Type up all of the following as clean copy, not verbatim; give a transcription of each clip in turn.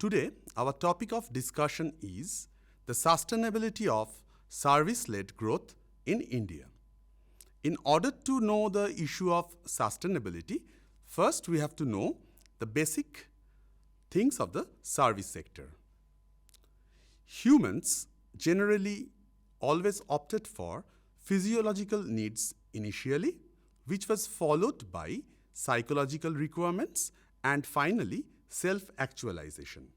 Today, our topic of discussion is the sustainability of service-led growth in India. In order to know the issue of sustainability, first we have to know the basic things of the service sector. Humans generally always opted for physiological needs initially, which was followed by psychological requirements and finally self-actualization.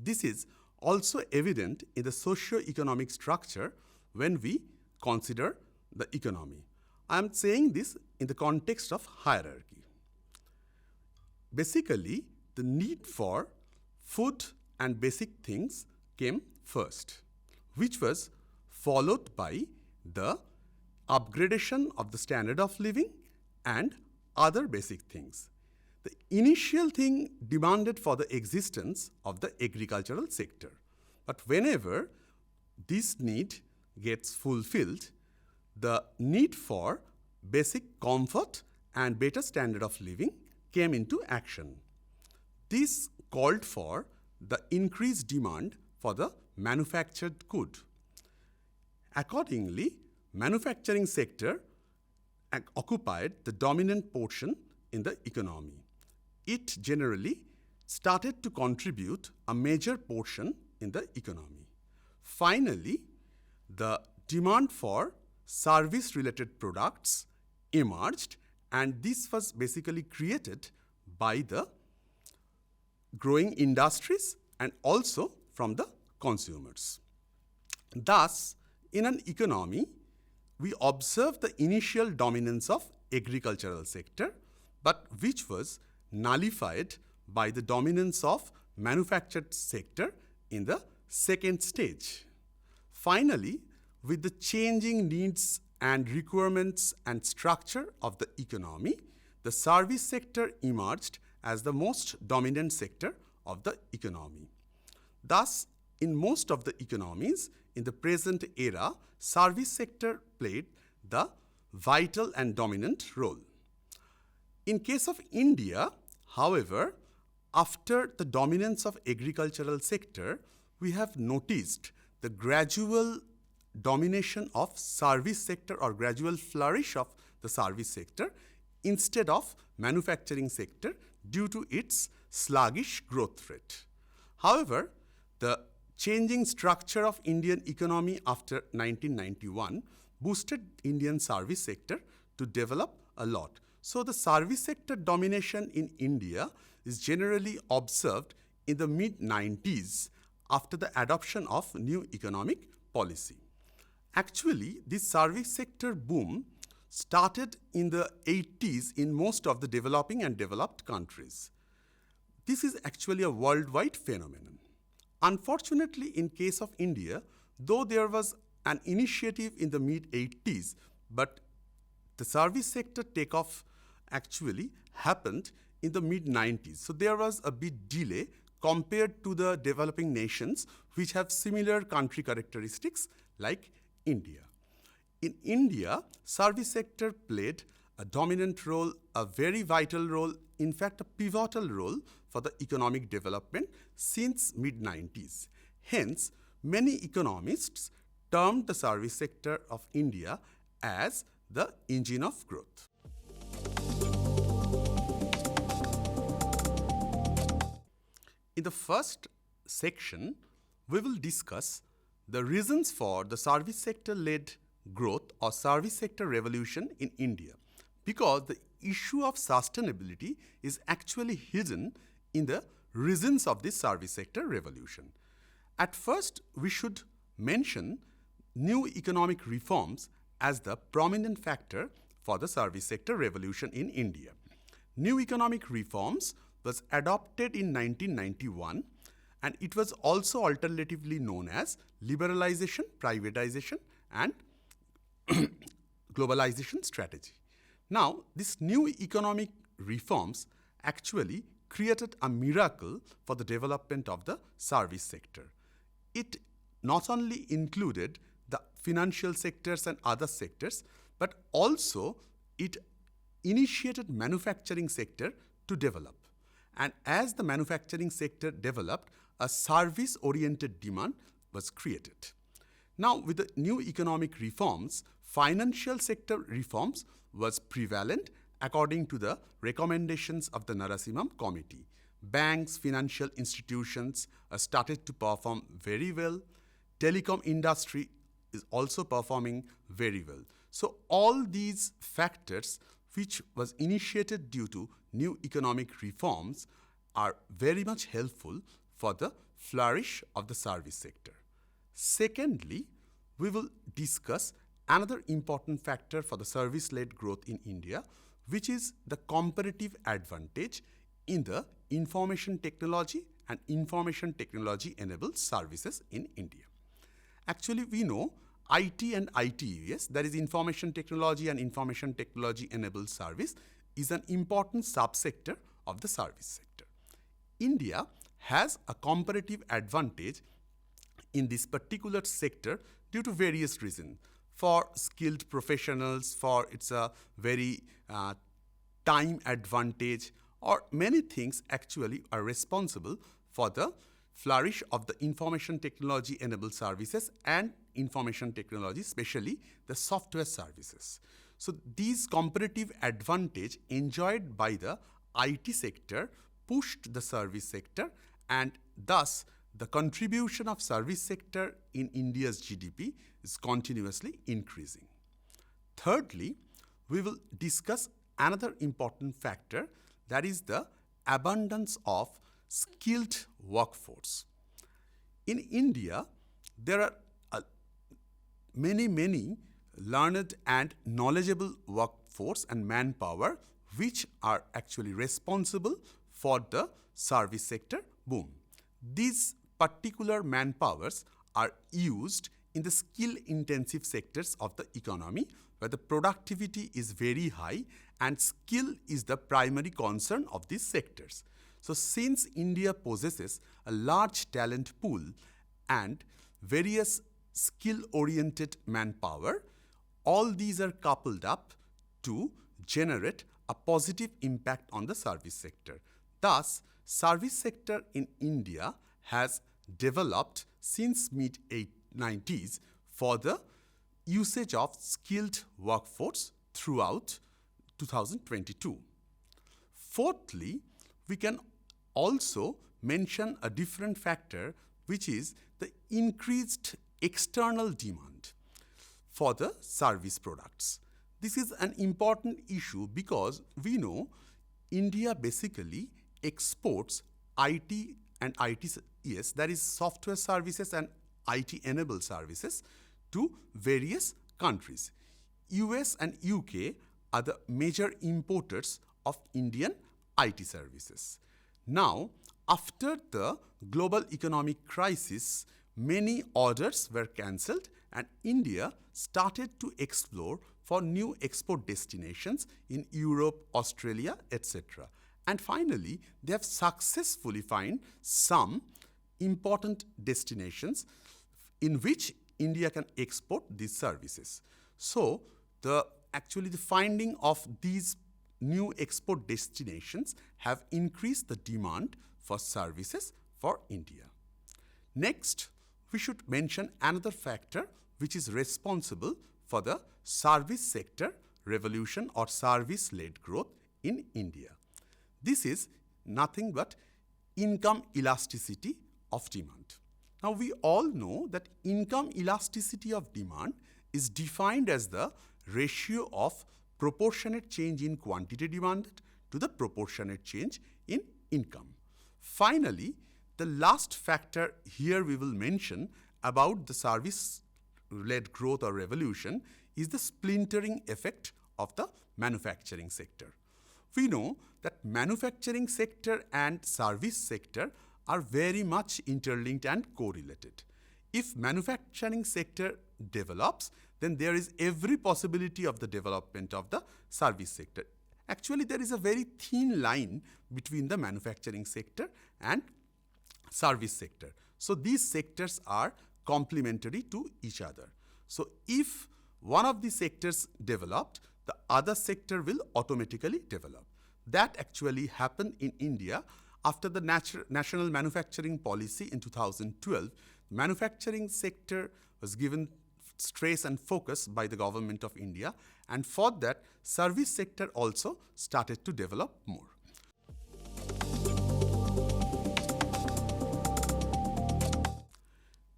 This is also evident in the socio-economic structure when we consider the economy. I am saying this in the context of hierarchy. Basically, the need for food and basic things came first, which was followed by the upgradation of the standard of living and other basic things. The initial thing demanded for the existence of the agricultural sector. But whenever this need gets fulfilled, the need for basic comfort and better standard of living came into action. This called for the increased demand for the manufactured good. Accordingly, manufacturing sector occupied the dominant portion in the economy. It generally started to contribute a major portion in the economy. Finally, the demand for service-related products emerged, and this was basically created by the growing industries and also from the consumers. Thus, in an economy, we observe the initial dominance of agricultural sector, but which was nullified by the dominance of manufactured sector in the second stage. Finally, with the changing needs and requirements and structure of the economy, the service sector emerged as the most dominant sector of the economy. Thus, in most of the economies in the present era, service sector played the vital and dominant role. In case of India, however, after the dominance of agricultural sector, we have noticed the gradual domination of service sector or gradual flourish of the service sector instead of manufacturing sector due to its sluggish growth rate. However, the changing structure of Indian economy after 1991 boosted Indian service sector to develop a lot. So the service sector domination in India is generally observed in the mid-90s after the adoption of new economic policy. Actually, this service sector boom started in the 80s in most of the developing and developed countries. This is actually a worldwide phenomenon. Unfortunately, in case of India, though there was an initiative in the mid-80s, but the service sector takeoff actually happened in the mid-90s. So there was a bit delay compared to the developing nations which have similar country characteristics like India. In India, service sector played a dominant role, a very vital role, in fact a pivotal role for the economic development since mid-90s. Hence, many economists termed the service sector of India as the engine of growth. In the first section, we will discuss the reasons for the service sector-led growth or service sector revolution in India, because the issue of sustainability is actually hidden in the reasons of this service sector revolution. At first, we should mention new economic reforms as the prominent factor for the service sector revolution in India. New economic reforms was adopted in 1991, and it was also alternatively known as liberalization, privatization, and globalization strategy. Now, these new economic reforms actually created a miracle for the development of the service sector. It not only included the financial sectors and other sectors, but also it initiated manufacturing sector to develop. And as the manufacturing sector developed, a service-oriented demand was created. Now, with the new economic reforms, financial sector reforms was prevalent according to the recommendations of the Narasimham Committee. Banks, financial institutions started to perform very well. Telecom industry is also performing very well. So all these factors which was initiated due to new economic reforms are very much helpful for the flourish of the service sector. Secondly, we will discuss another important factor for the service-led growth in India, which is the comparative advantage in the information technology and information technology-enabled services in India. Actually, we know IT and ITES, that is information technology and information technology-enabled service, is an important subsector of the service sector. India has a comparative advantage in this particular sector due to various reasons. For skilled professionals, for its a very time advantage, or many things actually are responsible for the flourish of the information technology enabled services and information technology, especially the software services. So these comparative advantage enjoyed by the IT sector pushed the service sector, and thus the contribution of service sector in India's GDP is continuously increasing. Thirdly, we will discuss another important factor, that is the abundance of skilled workforce. In India, there are many learned and knowledgeable workforce and manpower which are actually responsible for the service sector boom. These particular manpowers are used in the skill-intensive sectors of the economy, where the productivity is very high and skill is the primary concern of these sectors. So since India possesses a large talent pool and various skill-oriented manpower, all these are coupled up to generate a positive impact on the service sector. Thus, service sector in India has developed since mid-90s for the usage of skilled workforce throughout 2022. Fourthly, we can also mention a different factor, which is the increased external demand for the service products. This is an important issue because we know India basically exports IT and ITES, that is software services and IT-enabled services, to various countries. US and UK are the major importers of Indian IT services. Now, after the global economic crisis, many orders were cancelled and India started to explore for new export destinations in Europe, Australia, etc. And finally, they have successfully found some important destinations in which India can export these services. So, the finding of these new export destinations have increased the demand for services for India. Next, we should mention another factor which is responsible for the service sector revolution or service-led growth in India. This is nothing but income elasticity of demand. Now, we all know that income elasticity of demand is defined as the ratio of proportionate change in quantity demanded to the proportionate change in income. Finally, the last factor here we will mention about the service-led growth or revolution is the splintering effect of the manufacturing sector. We know that manufacturing sector and service sector are very much interlinked and correlated. If manufacturing sector develops, then there is every possibility of the development of the service sector. Actually, there is a very thin line between the manufacturing sector and service sector. So these sectors are complementary to each other. So if one of the sectors developed, the other sector will automatically develop. that actually happened in India after the National Manufacturing Policy in 2012. Manufacturing sector was given stress and focus by the government of India, and for that, service sector also started to develop more.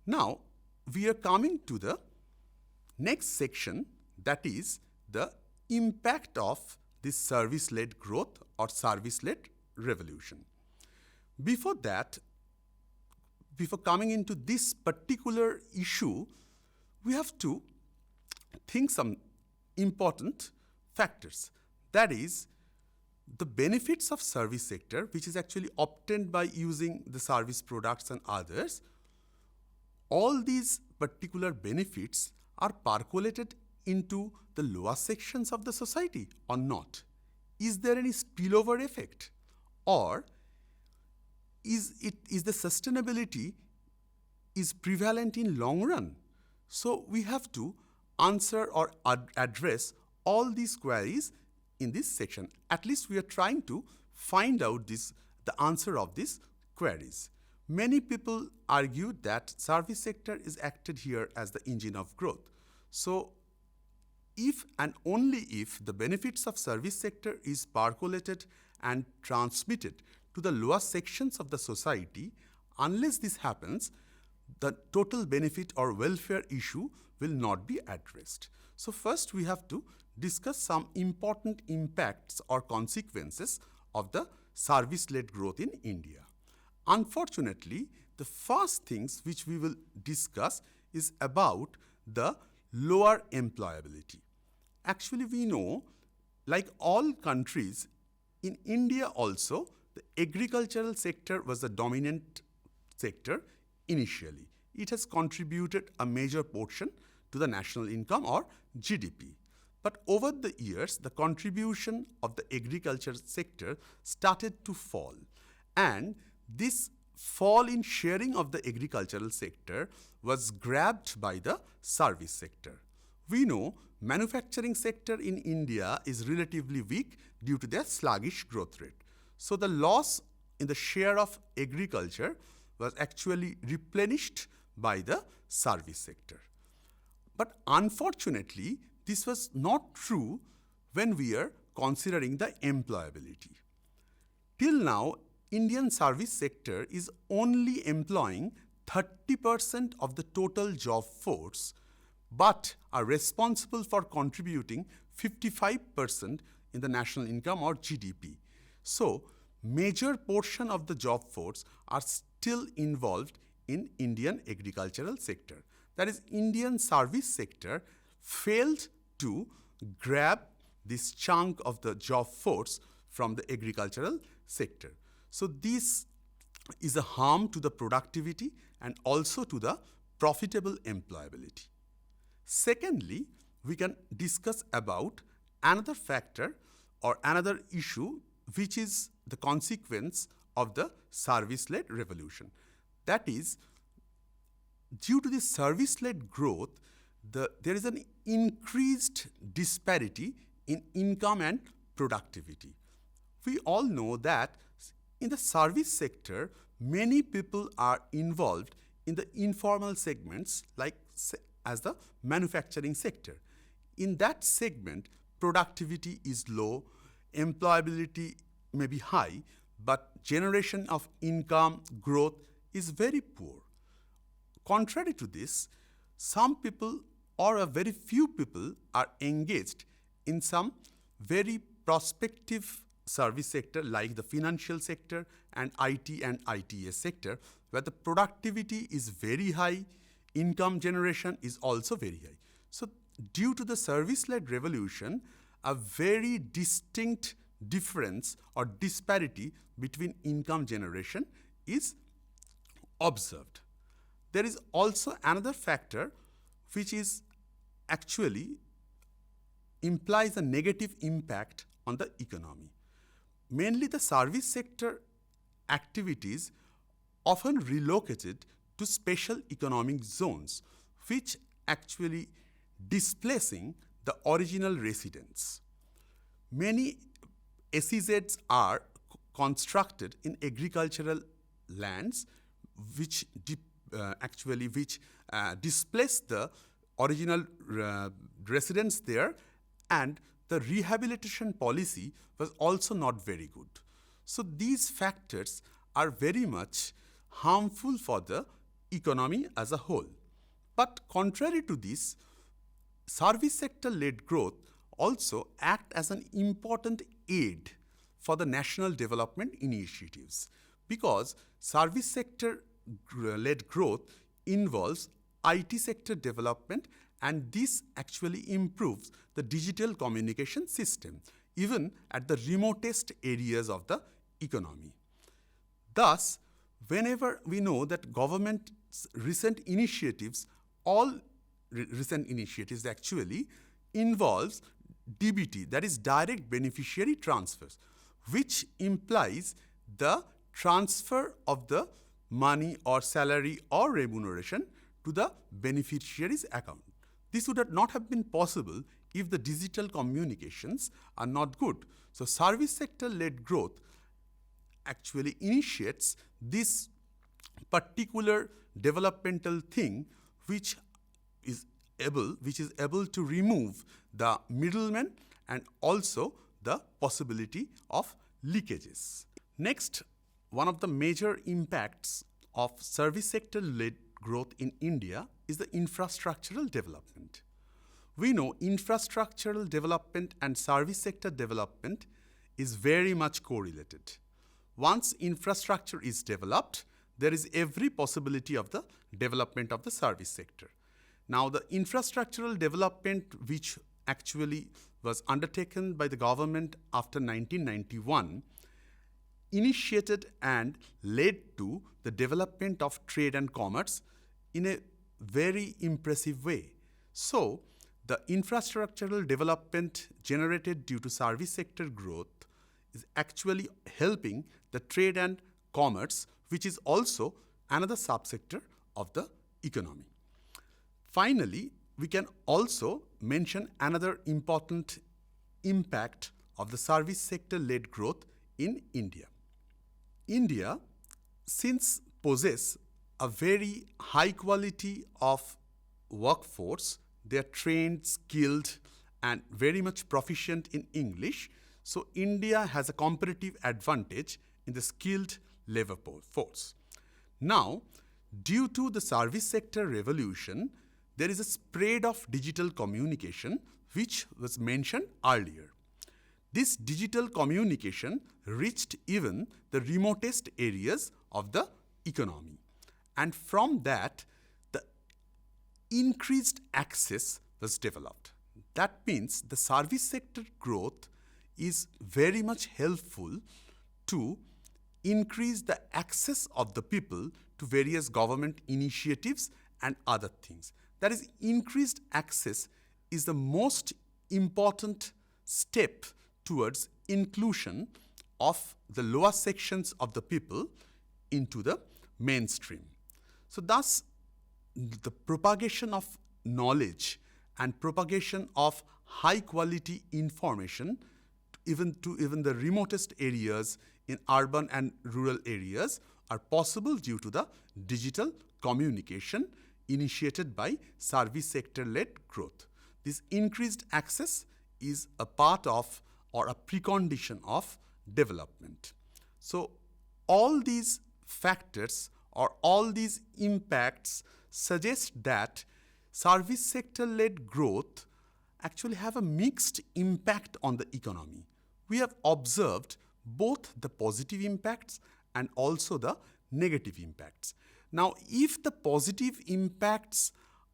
Now, we are coming to the next section, that is the impact of this service-led growth or service-led revolution. Before that, before coming into this particular issue, we have to think some important factors. That is the benefits of service sector, which is actually obtained by using the service products and others. All these particular benefits are percolated into the lower sections of the society or not? Is there any spillover effect? Or is the sustainability is prevalent in long run? So we have to answer or address all these queries in this section. At least we are trying to find out the answer of these queries. Many people argue that service sector is acted here as the engine of growth. So if and only if the benefits of service sector is percolated and transmitted to the lower sections of the society, unless this happens, the total benefit or welfare issue will not be addressed. So first we have to discuss some important impacts or consequences of the service-led growth in India. Unfortunately, the first things which we will discuss is about the lower employability. Actually, we know, like all countries, in India also, the agricultural sector was the dominant sector initially. It has contributed a major portion to the national income or GDP. But over the years, the contribution of the agriculture sector started to fall. And this fall in sharing of the agricultural sector was grabbed by the service sector. We know manufacturing sector in India is relatively weak due to their sluggish growth rate. So the loss in the share of agriculture was actually replenished by the service sector. But unfortunately, this was not true when we are considering the employability. Till now, Indian service sector is only employing 30% of the total job force, but are responsible for contributing 55% in the national income or GDP. So, major portion of the job force are still involved in Indian agricultural sector. That is, Indian service sector failed to grab this chunk of the job force from the agricultural sector. So this is a harm to the productivity and also to the profitable employability. Secondly, we can discuss about another factor or another issue, which is the consequence of the service-led revolution. That is, due to this service-led growth, there is an increased disparity in income and productivity. We all know that in the service sector, many people are involved in the informal segments like as the manufacturing sector. In that segment, productivity is low, employability may be high, but generation of income growth is very poor. Contrary to this, some people or a very few people are engaged in some very prospective service sector like the financial sector and IT and ITS sector, where the productivity is very high, income generation is also very high. So due to the service-led revolution, a very distinct difference or disparity between income generation is observed. There is also another factor which is actually implies a negative impact on the economy. Mainly the service sector activities often relocated to special economic zones, which actually displacing the original residents. Many SEZs are constructed in agricultural lands which displace the original residents there, and the rehabilitation policy was also not very good. So these factors are very much harmful for the economy as a whole. But contrary to this, service sector-led growth also act as an important aid for the national development initiatives, because service sector-led growth involves IT sector development, and this actually improves the digital communication system, even at the remotest areas of the economy. Thus, whenever we know that government's recent initiatives, all recent initiatives actually involves DBT, that is direct beneficiary transfers, which implies the transfer of the money or salary or remuneration to the beneficiary's account. This would not have been possible if the digital communications are not good. So service sector-led growth actually initiates this particular developmental thing which is able to remove the middlemen and also the possibility of leakages. Next, one of the major impacts of service sector-led growth in India is the infrastructural development. We know infrastructural development and service sector development is very much correlated. Once infrastructure is developed, there is every possibility of the development of the service sector. Now, the infrastructural development which actually was undertaken by the government after 1991 initiated and led to the development of trade and commerce in a very impressive way. So, the infrastructural development generated due to service sector growth is actually helping the trade and commerce, which is also another subsector of the economy. Finally, we can also mention another important impact of the service sector-led growth in India. India, since possess a very high quality of workforce, they are trained, skilled, and very much proficient in English. So India has a competitive advantage in the skilled labor force. Now, due to the service sector revolution, there is a spread of digital communication which was mentioned earlier. This digital communication reached even the remotest areas of the economy. And from that, the increased access was developed. That means the service sector growth is very much helpful to increase the access of the people to various government initiatives and other things. That is, increased access is the most important step towards inclusion of the lower sections of the people into the mainstream. So thus, the propagation of knowledge and propagation of high quality information even the remotest areas in urban and rural areas are possible due to the digital communication initiated by service sector-led growth. This increased access is a part of or a precondition of development. So all these factors or all these impacts suggest that service sector-led growth actually have a mixed impact on the economy. We have observed both the positive impacts and also the negative impacts. Now, if the positive impacts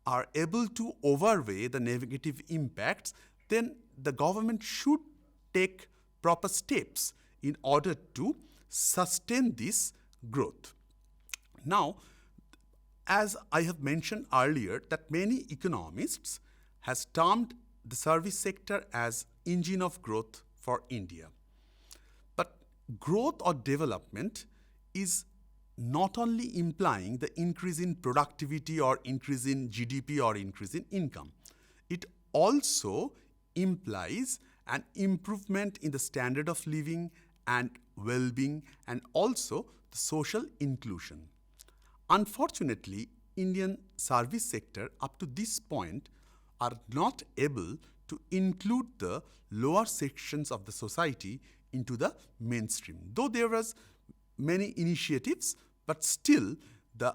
are able to overweigh the negative impacts, then the government should take proper steps in order to sustain this growth. Now, as I have mentioned earlier, that many economists has termed the service sector as engine of growth for India. But growth or development is not only implying the increase in productivity or increase in GDP or increase in income. It also implies an improvement in the standard of living and well-being, and also the social inclusion. Unfortunately, Indian service sector up to this point are not able to include the lower sections of the society into the mainstream. Though there was many initiatives, but still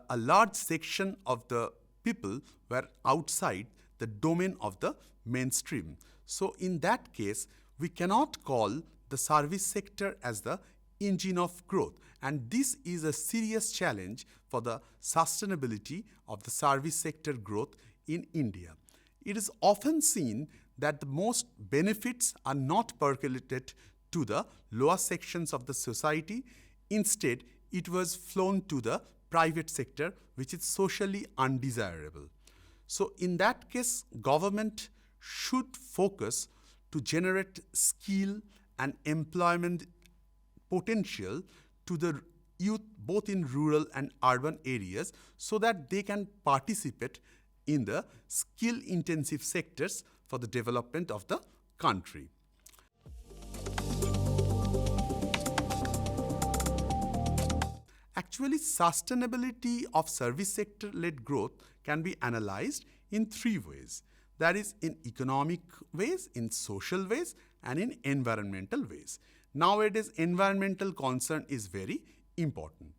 a large section of the people were outside the domain of the mainstream. So in that case, we cannot call the service sector as the engine of growth, and this is a serious challenge for the sustainability of the service sector growth in India. It is often seen that the most benefits are not percolated to the lower sections of the society. Instead, it was flown to the private sector, which is socially undesirable. So in that case, government should focus to generate skill and employment potential to the youth both in rural and urban areas, so that they can participate in the skill-intensive sectors for the development of the country. Actually, sustainability of service sector-led growth can be analyzed in three ways. That is, in economic ways, in social ways, and in environmental ways. Nowadays, environmental concern is very important.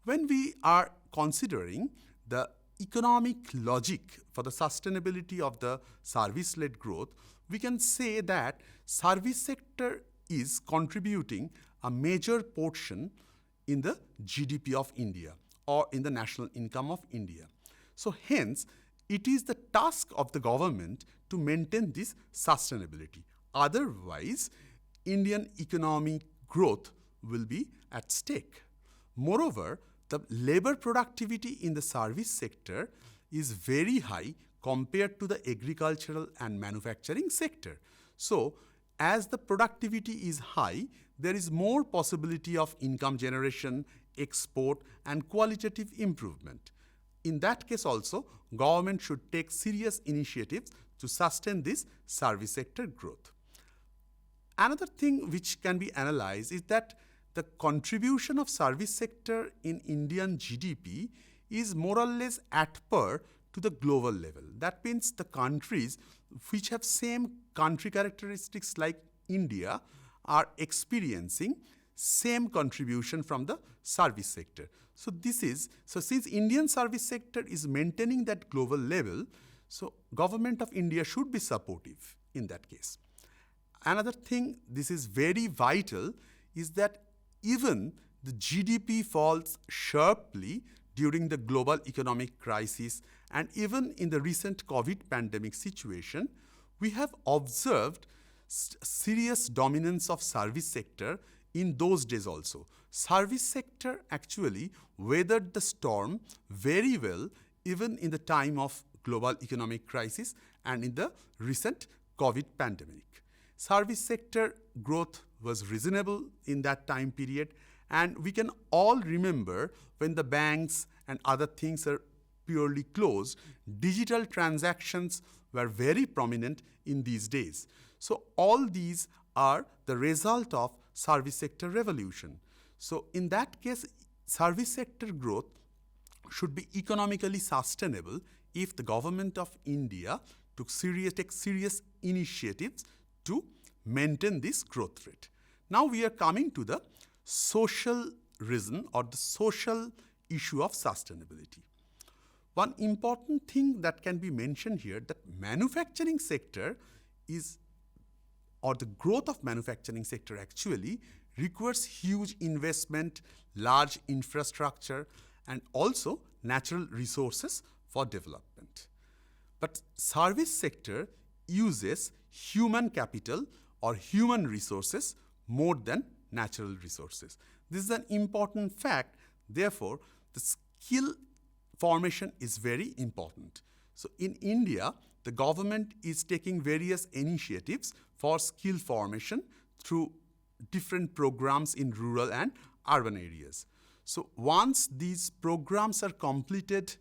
When we are considering the economic logic for the sustainability of the service-led growth, we can say that service sector is contributing a major portion in the GDP of India or in the national income of India. So hence, it is the task of the government to maintain this sustainability. Otherwise, Indian economic growth will be at stake. Moreover, the labor productivity in the service sector is very high compared to the agricultural and manufacturing sector. So, as the productivity is high, there is more possibility of income generation, export, and qualitative improvement. In that case also, government should take serious initiatives to sustain this service sector growth. Another thing which can be analyzed is that the contribution of service sector in Indian GDP is more or less at par to the global level. That means the countries which have same country characteristics like India are experiencing same contribution from the service sector. So since Indian service sector is maintaining that global level, so government of India should be supportive in that case. Another thing, this is very vital, is that even the GDP falls sharply during the global economic crisis, and even in the recent COVID pandemic situation, we have observed serious dominance of service sector in those days also. Service sector actually weathered the storm very well even in the time of global economic crisis and in the recent COVID pandemic. Service sector growth was reasonable in that time period, and we can all remember when the banks and other things are purely closed, digital transactions were very prominent in these days. So all these are the result of service sector revolution. So in that case, service sector growth should be economically sustainable if the government of India take serious initiatives to maintain this growth rate. Now we are coming to the social reason or the social issue of sustainability. One important thing that can be mentioned here, that manufacturing sector the growth of manufacturing sector actually requires huge investment, large infrastructure, and also natural resources for development. But service sector uses human capital or human resources more than natural resources. This is an important fact. Therefore, the skill formation is very important. So in India, the government is taking various initiatives for skill formation through different programs in rural and urban areas. So once these programs are completed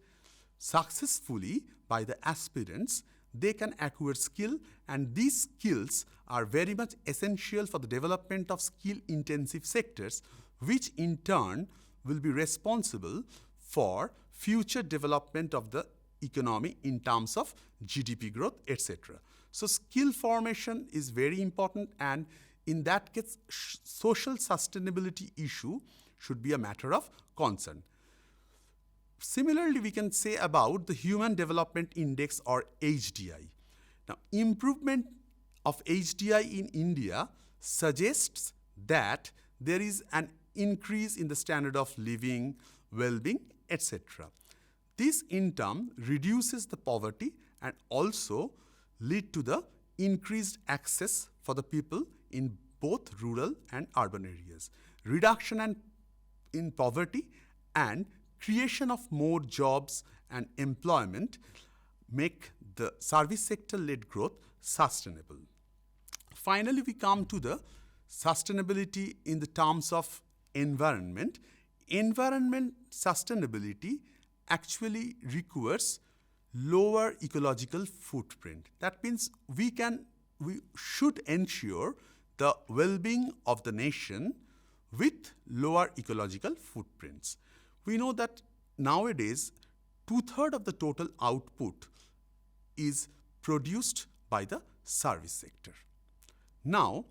successfully by the aspirants, they can acquire skill, and these skills are very much essential for the development of skill-intensive sectors, which in turn will be responsible for future development of the economy in terms of GDP growth, etc. So skill formation is very important, and in that case, social sustainability issue should be a matter of concern. Similarly, we can say about the Human Development Index, or HDI. Now, improvement of HDI in India suggests that there is an increase in the standard of living, well-being, etc. This in turn reduces the poverty and also lead to the increased access for the people in both rural and urban areas. Reduction in poverty and creation of more jobs and employment make the service sector-led growth sustainable. Finally, we come to the sustainability in the terms of environment. Environment sustainability actually requires lower ecological footprint. That means we should ensure the well-being of the nation with lower ecological footprints. We know that nowadays 2/3 of the total output is produced by the service sector. Now,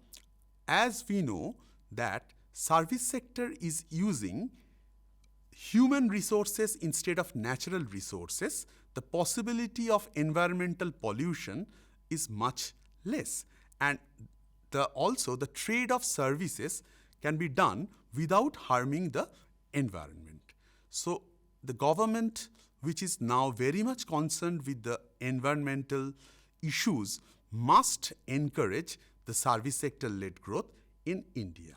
as we know that service sector is using human resources instead of natural resources, the possibility of environmental pollution is much less. And also the trade of services can be done without harming the environment. So the government, which is now very much concerned with the environmental issues, must encourage the service sector-led growth in India.